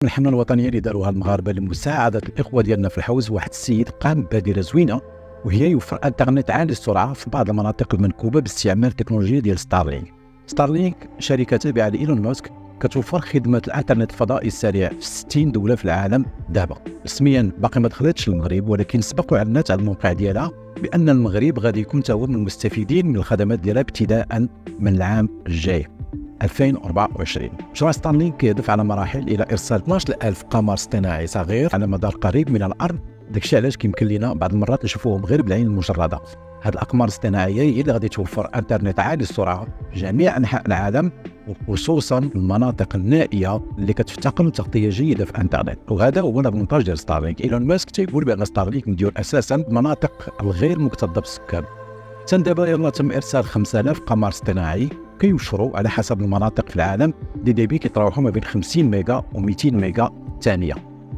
الحمله الوطنيه اللي داروها المغاربه لمساعده الاخوه ديالنا في الحوز، واحد السيد قام ببادره زوينه وهي يوفر انترنت عالي السرعه في بعض المناطق المنكوبه باستعمال التكنولوجيا ديال ستارلينك. ستارلينك شركه تابعه لايلون ماسك كتوفر خدمه الانترنت الفضائي السريع في 60 دوله في العالم دابا. رسميا باقي ما دخلتش للمغرب، ولكن سبق واعلنت على الموقع ديالها بان المغرب غادي يكون تا هو من المستفيدين من الخدمات ديالها ابتداء من العام الجاي 2024. مشروع ستارلينك كيهدف على مراحل الى ارسال 12000 قمر اصطناعي صغير على مدار قريب من الارض. داكشي علاش كيمكن لنا بعض المرات نشوفوهم غير بالعين المجرده. هاد الاقمار الاصطناعيه هي اللي غادي توفر انترنت عالي السرعه في جميع انحاء العالم، وخصوصا المناطق النائيه اللي كتفتقر لتغطيه جيده في الانترنت. وهذا هو الافونتاج ديال ستارلينك. ايلون ماسك تيقول بان ستارلينك مديور اساسا المناطق الغير مكتظه بالسكان. دابا يلا تم ارسال 5000 قمر اصطناعي كيوفروا على حسب المناطق في العالم دي بي كيتراوحوا ما بين 50 ميجا و200 ميجا ثانيه.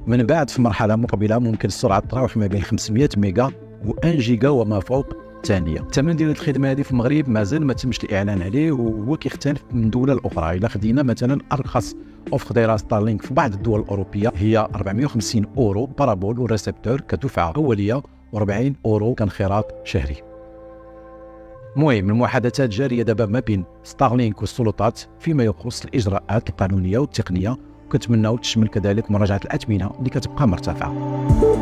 من بعد في مرحله مقبله ممكن السرعه تتراوح ما بين 500 ميجا و1 جيجا وما فوق ثانيه. الثمن ديال الخدمه هذه في المغرب مازال ما تمش الاعلان عليه، وهو كيختلف من دوله لاخرى. الا خدينا مثلا ارخص اوفر دايره ستارلينك في بعض الدول الاوروبيه هي 450 اورو بارابول وريسبتور كدفعه اوليه، و40 اورو كانخراط شهري. المهم المحادثات جاريه دابا ما بين ستارلينك والسلطات فيما يخص الاجراءات القانونيه والتقنيه، وكنتمناو تشمل كذلك مراجعه الاثمنه اللي كتبقى مرتفعه.